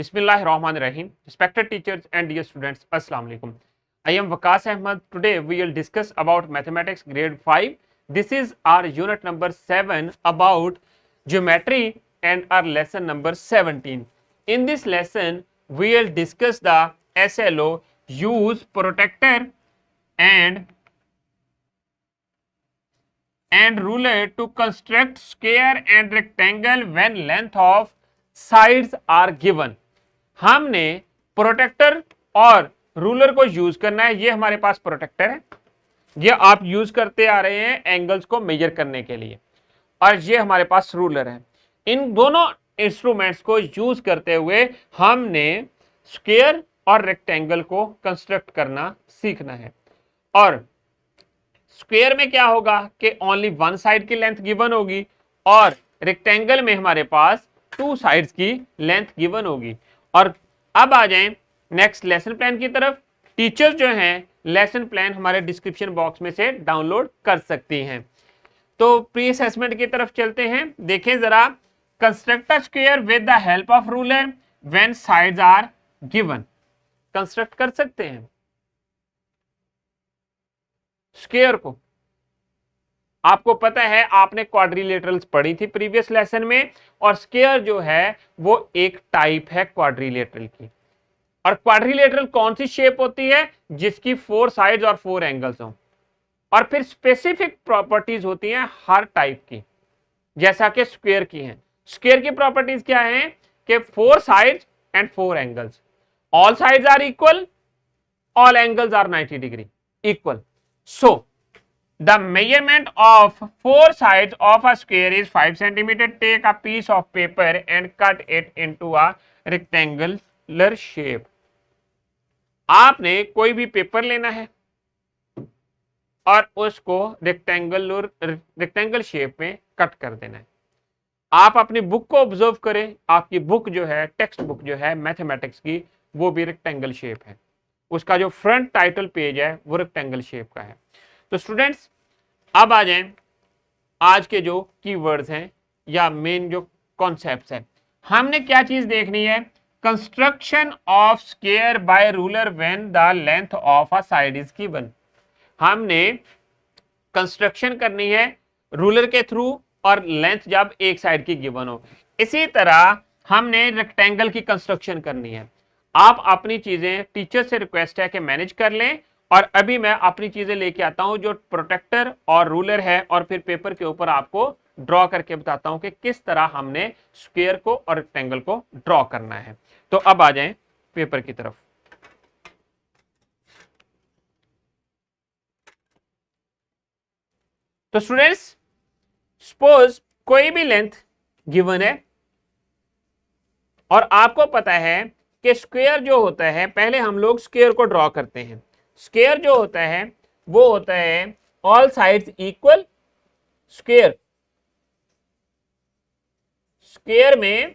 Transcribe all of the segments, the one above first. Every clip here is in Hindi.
Bismillahirrahmanirrahim. Respected teachers and dear students, Assalamu alaikum. I am Waqas Ahmad. Today we will discuss about mathematics grade 5. This is our unit number 7 about geometry and our lesson number 17. In this lesson we will discuss the SLO, use protractor and ruler to construct square and rectangle when length of sides are given. हमने प्रोटेक्टर और रूलर को यूज करना है। ये हमारे पास प्रोटेक्टर है, ये आप यूज करते आ रहे हैं एंगल्स को मेजर करने के लिए, और ये हमारे पास रूलर है। इन दोनों इंस्ट्रूमेंट्स को यूज करते हुए हमने स्क्वायर और रेक्टेंगल को कंस्ट्रक्ट करना सीखना है। और स्क्वायर में क्या होगा कि ओनली वन साइड की लेंथ गिवन होगी, और रेक्टेंगल में हमारे पास टू साइड्स की लेंथ गिवन होगी। और अब आ जाएं नेक्स्ट लेसन प्लान की तरफ। टीचर्स जो हैं लेसन प्लान हमारे डिस्क्रिप्शन बॉक्स में से डाउनलोड कर सकती हैं। तो प्री असेसमेंट की तरफ चलते हैं। देखें जरा, construct a square with the help of ruler when sides are given. Construct कर सकते हैं स्क्वायर को। आपको पता है, आपने क्वाड्रिलेटरल्स पढ़ी थी प्रीवियस लेसन में, और स्क्वायर जो है वो एक टाइप है क्वाड्रिलेटरल की। और क्वाड्रिलेटरल कौन सी शेप होती है? जिसकी 4 साइड्स और 4 एंगल्स हों। और फिर स्पेसिफिक प्रॉपर्टीज होती हैं हर टाइप की, जैसा कि स्क्वायर की हैं। स्क्वायर की प्रॉपर्टीज क्या हैं कि 4 sides and 4 angles, all sides are equal, all angles are 90 degree equal. So the measurement of 4 sides of a square is 5 centimeter. Take a piece of paper and cut it into a rectangular shape. आपने कोई भी पेपर लेना है और उसको रेक्टेंगल शेप में कट कर देना है। आप अपनी बुक को ऑब्जर्व करें, आपकी बुक जो है, टेक्स्ट बुक जो है मैथमेटिक्स की, वो भी रेक्टेंगल शेप है। उसका जो फ्रंट टाइटल पेज है वो रेक्टेंगल शेप का है। तो स्टूडेंट्स, अब आ जाएं आज के जो कीवर्ड्स हैं या मेन जो कॉन्सेप्ट्स हैं। हमने क्या चीज देखनी है? Construction of square by ruler when the length of a side is given. हमने कंस्ट्रक्शन करनी है रूलर के थ्रू, और लेंथ जब एक साइड की गिवन हो। इसी तरह हमने रेक्टेंगल की कंस्ट्रक्शन करनी है। आप अपनी चीजें टीचर से रिक्वेस्ट है कि मैनेज कर लें, और अभी मैं अपनी चीजें लेके आता हूं जो प्रोटेक्टर और रूलर है, और फिर पेपर के ऊपर आपको ड्रॉ करके बताता हूं कि किस तरह हमने स्क्वायर को और रेक्टेंगल को ड्रॉ करना है। तो अब आ जाएं पेपर की तरफ। तो स्टूडेंट्स, सपोज कोई भी लेंथ गिवन है, और आपको पता है कि स्क्वायर जो होता है, पहले हम लोग स्क्वायर को ड्रॉ करते हैं। स्क्वायर जो होता है वो होता है all sides equal square. Square में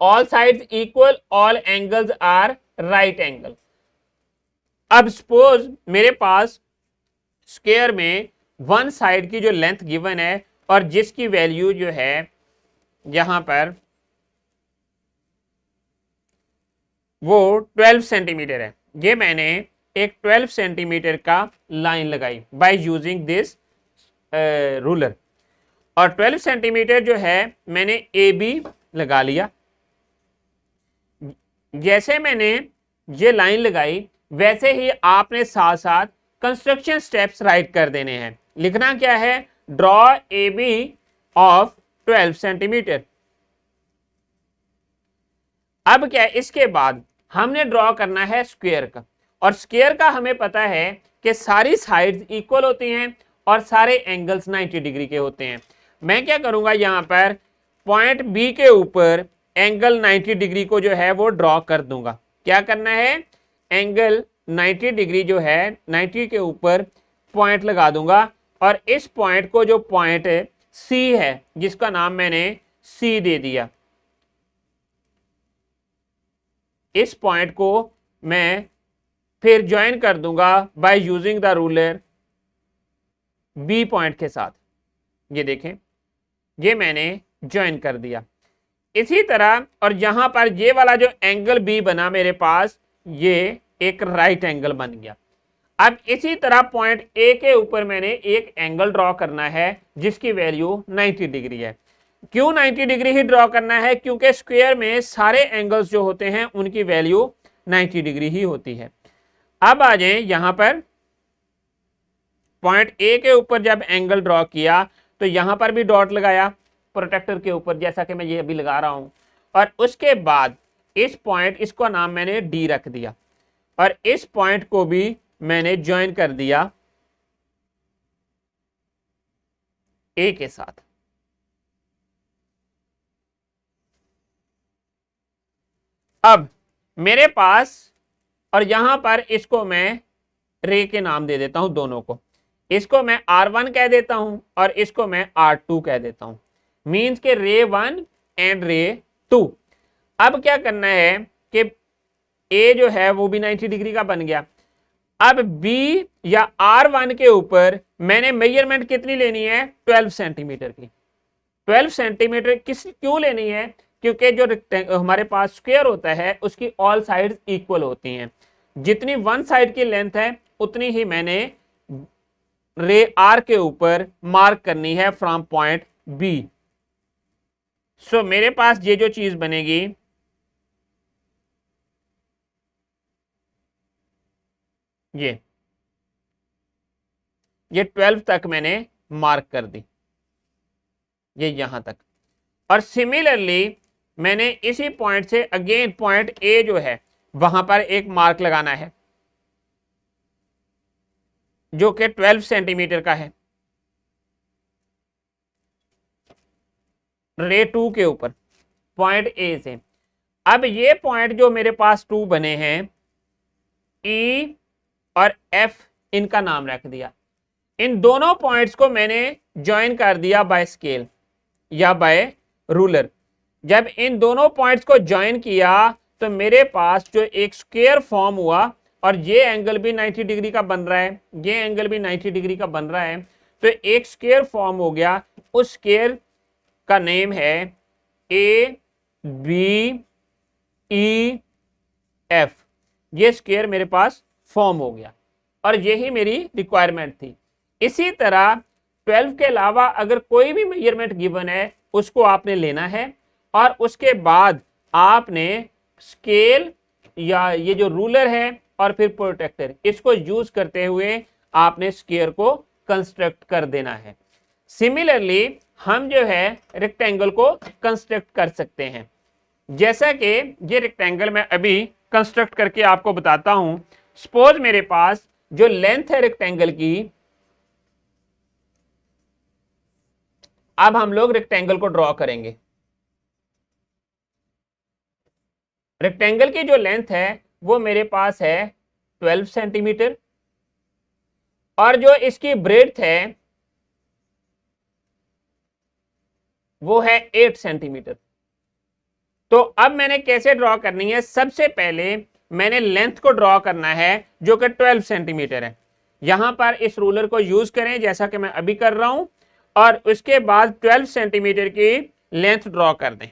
all sides equal, all angles are right angle. अब सपोज मेरे पास स्क्वायर में वन साइड की जो लेंथ गिवन है, और जिसकी वैल्यू जो है यहां पर वो 12 सेंटीमीटर है। ये मैंने एक 12 सेंटीमीटर का लाइन लगाई बाय यूजिंग दिस रूलर, और 12 सेंटीमीटर जो है मैंने ए बी लगा लिया। जैसे मैंने ये लाइन लगाई, वैसे ही आपने साथ साथ कंस्ट्रक्शन स्टेप्स राइट कर देने हैं। लिखना क्या है? Draw A B of 12 centimetre. अब क्या है, इसके बाद हमने ड्रॉ करना है स्क्वायर का, और स्क्वायर का हमें पता है कि सारी साइड्स इक्वल होती हैं और सारे एंगल्स 90 डिग्री के होते हैं। मैं क्या करूंगा, यहां पर पॉइंट बी के ऊपर एंगल 90 डिग्री को जो है वो ड्रॉ कर दूंगा। क्या करना है? एंगल 90 डिग्री जो है 90 के ऊपर पॉइंट लगा दूंगा, और इस पॉइंट को, जो पॉइंट सी है जिसका नाम मैंने सी दे दिया, इस पॉइंट को मैं फिर ज्वाइन कर दूंगा by using the ruler B point के साथ। ये देखें, ये मैंने ज्वाइन कर दिया। इसी तरह और यहां पर ये वाला जो एंगल बी बना मेरे पास, ये एक राइट एंगल बन गया। अब इसी तरह पॉइंट ए के ऊपर मैंने एक एंगल ड्रॉ करना है जिसकी वैल्यू 90 डिग्री है। क्यों 90 डिग्री ही ड्रॉ करना है? क्योंकि स्क्वायर में सारे एंगल्स जो होते हैं उनकी वैल्यू 90 डिग्री ही होती है। अब आ जाए यहां पर, पॉइंट ए के ऊपर जब एंगल ड्रॉ किया तो यहां पर भी डॉट लगाया प्रोटेक्टर के ऊपर, जैसा कि मैं ये अभी लगा रहा हूं, और उसके बाद इस पॉइंट, इसको नाम मैंने डी रख दिया, और इस पॉइंट को भी मैंने ज्वाइन कर दिया ए के साथ। अब मेरे पास, और यहां पर इसको मैं रे के नाम दे देता हूं दोनों को, इसको मैं R1 कह देता हूं और इसको मैं R2 कह देता हूं, मींस के रे 1 एंड रे 2। अब क्या करना है कि ए जो है वो भी 90 डिग्री का बन गया। अब बी या R1 के ऊपर मैंने मेजरमेंट कितनी लेनी है? 12 सेंटीमीटर की। 12 सेंटीमीटर क्यों लेनी है? क्योंकि जो हमारे पास स्क्वायर होता है उसकी ऑल साइड्स इक्वल होती हैं, जितनी वन साइड की लेंथ है उतनी ही मैंने रे आर के ऊपर मार्क करनी है फ्रॉम पॉइंट बी। सो मेरे पास ये जो चीज बनेगी, ये 12 तक मैंने मार्क कर दी, ये यहां तक। और सिमिलरली मैंने इसी पॉइंट से अगेन पॉइंट ए जो है वहां पर एक मार्क लगाना है जो कि 12 सेंटीमीटर का है, रे 2 के ऊपर पॉइंट ए से। अब ये पॉइंट जो मेरे पास 2 बने हैं, ई और एफ, इनका नाम रख दिया। इन दोनों पॉइंट्स को मैंने ज्वाइन कर दिया बाय स्केल या बाय रूलर। जब इन दोनों पॉइंट्स को ज्वाइन किया तो मेरे पास जो एक स्क्वायर फॉर्म हुआ, और ये एंगल भी 90 डिग्री का बन रहा है, ये एंगल भी 90 डिग्री का बन रहा है, तो एक स्क्वायर फॉर्म हो गया। उस स्क्वायर का नेम है ए बी ई एफ। ये स्क्वायर मेरे पास फॉर्म हो गया और यही मेरी रिक्वायरमेंट थी। इसी तरह 12 के अलावा अगर कोई भी मेजरमेंट गिवन है उसको आपने लेना है, और उसके बाद आपने स्केल या ये जो रूलर है और फिर प्रोटेक्टर, इसको यूज करते हुए आपने स्क्वायर को कंस्ट्रक्ट कर देना है। सिमिलरली हम जो है रेक्टेंगल को कंस्ट्रक्ट कर सकते हैं। जैसा कि ये रेक्टेंगल मैं अभी कंस्ट्रक्ट करके आपको बताता हूं। सपोज मेरे पास जो लेंथ है रेक्टेंगल की, अब हम लोग रेक्टेंगल को ड्रॉ करेंगे। रेक्टेंगल की जो लेंथ है वो मेरे पास है 12 सेंटीमीटर, और जो इसकी ब्रेड्थ है वो है 8 सेंटीमीटर। तो अब मैंने कैसे ड्रॉ करनी है? सबसे पहले मैंने लेंथ को ड्रॉ करना है जो कि 12 सेंटीमीटर है। यहां पर इस रूलर को यूज करें जैसा कि मैं अभी कर रहा हूं, और उसके बाद 12 सेंटीमीटर की लेंथ ड्रॉ कर दें।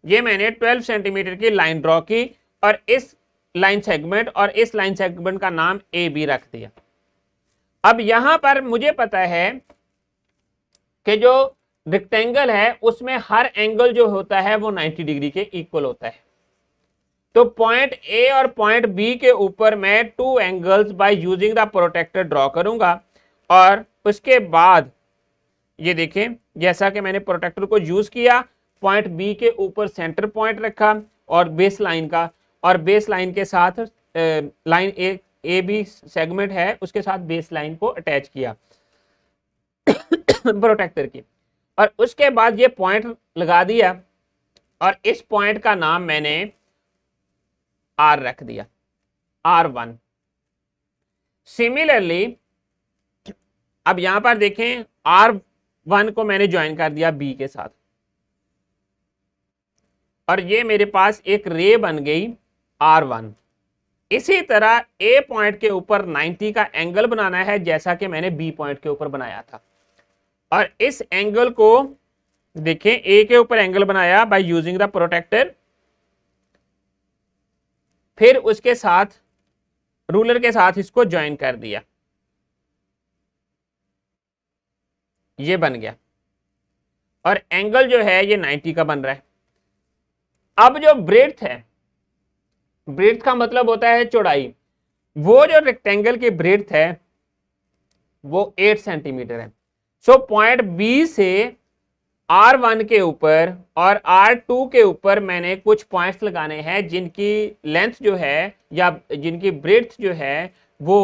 ये मैंने 12 सेंटीमीटर की लाइन ड्रॉ की और इस लाइन सेगमेंट और इस लाइन सेगमेंट का नाम ए बी रख दिया। अब यहां पर मुझे पता है कि जो रेक्टेंगल है उसमें हर एंगल जो होता है वो 90 डिग्री के इक्वल होता है। तो पॉइंट ए और पॉइंट बी के ऊपर मैं 2 angles by using the protractor draw करूंगा, और उसके बाद ये देखें जैसा कि मैंने प्रोटेक्टर को यूज किया, पॉइंट बी के ऊपर सेंटर पॉइंट रखा और बेस लाइन का, और बेस लाइन के साथ लाइन ए बी सेगमेंट है उसके साथ बेस लाइन को अटैच किया प्रोटेक्टर की, और उसके बाद ये पॉइंट लगा दिया और इस पॉइंट का नाम मैंने आर रख दिया, R1। सिमिलरली अब यहां पर देखें R1 को मैंने ज्वाइन कर दिया बी के साथ, और ये मेरे पास एक रे बन गई R1। इसी तरह ए पॉइंट के ऊपर 90 का एंगल बनाना है जैसा कि मैंने बी पॉइंट के ऊपर बनाया था, और इस एंगल को देखिए ए के ऊपर एंगल बनाया बाय यूजिंग द प्रोटेक्टर, फिर उसके साथ रूलर के साथ इसको ज्वाइन कर दिया, ये बन गया और एंगल जो है ये 90 का बन रहा है। अब जो ब्रेड्थ है, ब्रेड्थ का मतलब होता है चौड़ाई, वो जो रेक्टेंगल की ब्रेड्थ है वो 8 सेंटीमीटर है। सो पॉइंट बी से R1 के ऊपर और R2 के ऊपर मैंने कुछ पॉइंट्स लगाने हैं जिनकी लेंथ जो है या जिनकी ब्रेड्थ जो है वो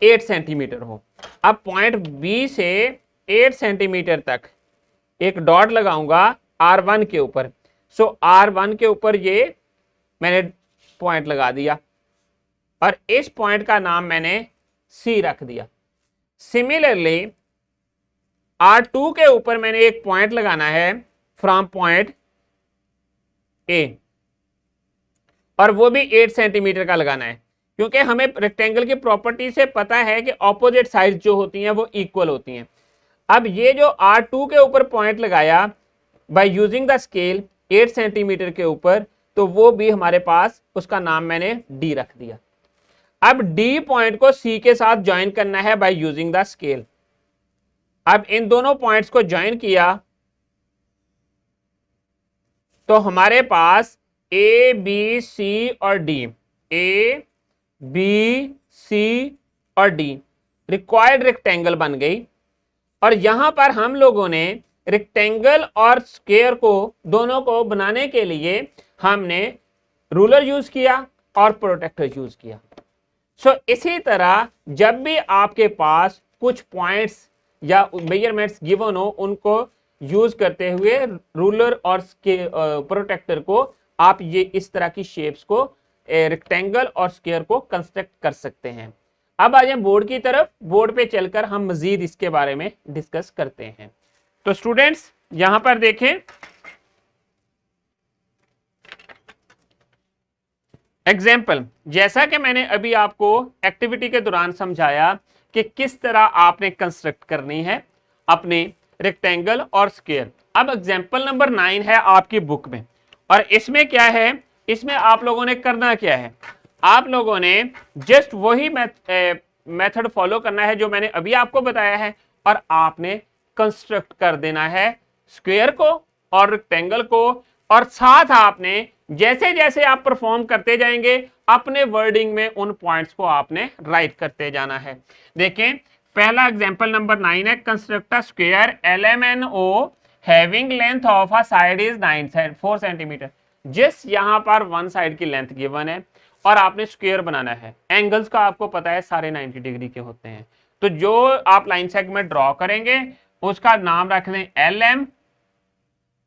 8 सेंटीमीटर हो। अब पॉइंट बी से 8 सेंटीमीटर तक एक डॉट लगाऊंगा R1 के ऊपर। सो R1 के ऊपर ये मैंने पॉइंट लगा दिया और इस पॉइंट का नाम मैंने C रख दिया। सिमिलरली R2 के ऊपर मैंने एक पॉइंट लगाना है फ्रॉम पॉइंट A और वो भी 8 सेंटीमीटर का लगाना है, क्योंकि हमें रेक्टेंगल की प्रॉपर्टी से पता है कि ऑपोजिट साइड जो होती हैं वो इक्वल होती हैं। अब ये जो R2 के ऊपर पॉइंट लगाया bye using the scale 8 centimetre के ऊपर, तो वो भी हमारे पास, उसका नाम मैंने D रख दिया। अब D पॉइंट को C के साथ ज्वाइन करना है बाय यूजिंग द स्केल। अब इन दोनों पॉइंट्स को ज्वाइन किया तो हमारे पास A, B, C और D, A, B, C और D रिक्वायर्ड रेक्टेंगल बन गई। और यहां पर हम लोगों ने रेक्टेंगल और स्क्वायर को दोनों को बनाने के लिए हमने रूलर यूज किया और प्रोटेक्टर यूज किया। सो इसी तरह जब भी आपके पास कुछ पॉइंट्स या मेजरमेंट्स गिवन हो, उनको यूज करते हुए रूलर और प्रोटेक्टर को आप ये इस तरह की शेप्स को, रेक्टेंगल और स्क्वायर को कंस्ट्रक्ट कर सकते हैं। अब आ जाए बोर्ड की तरफ। बोर्ड पे चलकर हम मजीद इसके बारे में डिस्कस करते हैं। तो स्टूडेंट्स यहां पर देखें, एग्जाम्पल, जैसा कि मैंने अभी आपको एक्टिविटी के दौरान समझाया कि किस तरह आपने कंस्ट्रक्ट करनी है अपने रेक्टेंगल और स्क्वायर। अब एग्जाम्पल नंबर 9 है आपकी बुक में, और इसमें क्या है, इसमें आप लोगों ने करना क्या है, आप लोगों ने जस्ट वही मेथड फॉलो करना है जो मैंने अभी आपको बताया है, और आपने कंस्ट्रक्ट कर देना है स्क्वायर को और रेक्टेंगल को, और साथ आपने जैसे जैसे आप परफॉर्म करते जाएंगे अपने वर्डिंग में उन पॉइंट्स को आपने राइट करते जाना है। देखें पहला एग्जांपल नंबर 9 है, construct a square LMNO having length of a side is 4 centimetre. जिस यहां पर वन साइड की लेंथ गिवन है और आपने स्क्वायर बनाना है, एंगल्स का आपको पता है सारे 90 डिग्री के होते हैं, तो जो आप लाइन सेगमेंट ड्रॉ करेंगे उसका नाम रख दें LM,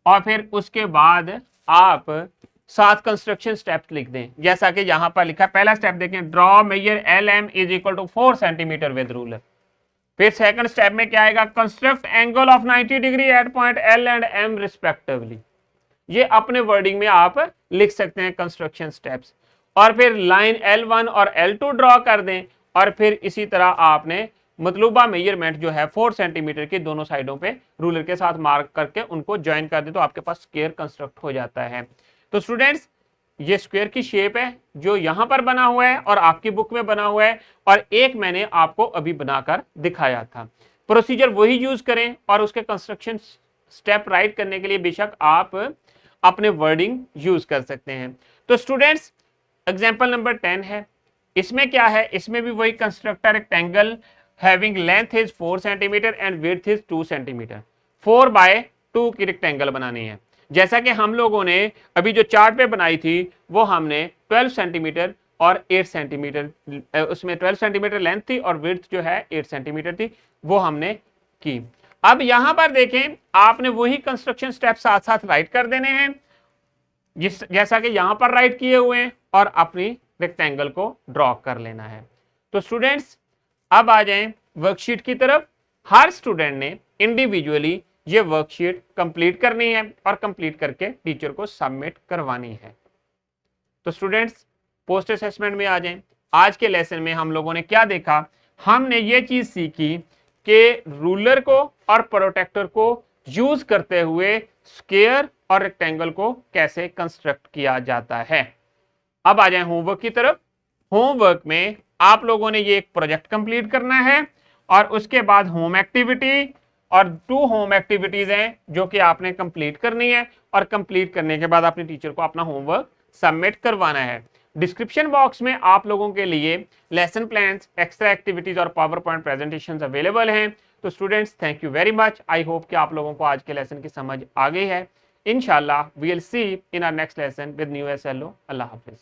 और फिर उसके बाद आप 7 कंस्ट्रक्शन स्टेप्स लिख दें जैसा कि यहां पर लिखा। पहला स्टेप देखें, draw measure LM is equal to 4 centimetre with ruler. फिर सेकंड स्टेप में क्या आएगा, construct angle of 90 degree at point L and M respectively. ये अपने वर्डिंग में आप लिख सकते हैं कंस्ट्रक्शन स्टेप्स। और फिर लाइन L1 और L2 ड्रॉ कर दें, और फिर इसी तरह आपने मतलूबा मेजरमेंट जो है 4 सेंटीमीटर की दोनों साइडों पे रूलर के साथ मार्क करके उनको ज्वाइन कर दे, तो आपके पास स्क्वायर कंस्ट्रक्ट हो जाता है। तो स्टूडेंट्स ये स्क्वायर की शेप है जो यहां पर बना हुआ है और आपकी बुक में बना हुआ है, और एक मैंने आपको अभी बनाकर दिखाया था। प्रोसीजर वही यूज करें, और उसके कंस्ट्रक्शन स्टेप राइट करने के लिए बेशक आप अपने वर्डिंग यूज कर सकते हैं। तो स्टूडेंट्स एग्जाम्पल नंबर 10 है, इसमें क्या है, इसमें भी वही constructor rectangle having length is 4 centimetre and width is 2 centimetre. 4/2 की रेक्टेंगल बनानी है। जैसा कि हम लोगों ने अभी जो चार्ट पे बनाई थी वो हमने 12 सेंटीमीटर और 8 सेंटीमीटर, उसमें 12 सेंटीमीटर लेंथ थी और विड्थ जो है 8 सेंटीमीटर थी, वो हमने की। अब यहां पर देखें आपने वही कंस्ट्रक्शन स्टेप साथ साथ राइट कर देने हैं जैसा कि यहां पर राइट किए हुए हैं, और अपनी रेक्टेंगल को ड्रॉ कर लेना है। तो स्टूडेंट्स अब आ जाएं वर्कशीट की तरफ। हर स्टूडेंट ने इंडिविजुअली ये वर्कशीट कंप्लीट करनी है और कंप्लीट करके टीचर को सबमिट करवानी है। तो स्टूडेंट्स पोस्ट असेसमेंट में आ जाएं। आज के लेसन में हम लोगों ने क्या देखा, हमने ये चीज सीखी कि रूलर को और प्रोटेक्टर को यूज करते हुए स्क्वायर और रेक्टेंगल को कैसे कंस्ट्रक्ट किया जाता है। अब आ जाए होमवर्क की तरफ। होमवर्क में आप लोगों ने ये एक प्रोजेक्ट कंप्लीट करना है और उसके बाद होम एक्टिविटी और 2 होम एक्टिविटीज हैं जो कि आपने कंप्लीट करनी है और कंप्लीट करने के बाद अपने टीचर को अपना होमवर्क सबमिट करवाना है। डिस्क्रिप्शन बॉक्स में आप लोगों के लिए लेसन प्लान्स, एक्स्ट्रा एक्टिविटीज और पावर पॉइंट प्रेजेंटेशन अवेलेबल हैं। तो students, thank you very much. I hope कि आप लोगों को आज के लेसन की समझ आ गई है। इंशाल्लाह we will see in our next lesson with new SLO. अल्लाह हाफिज।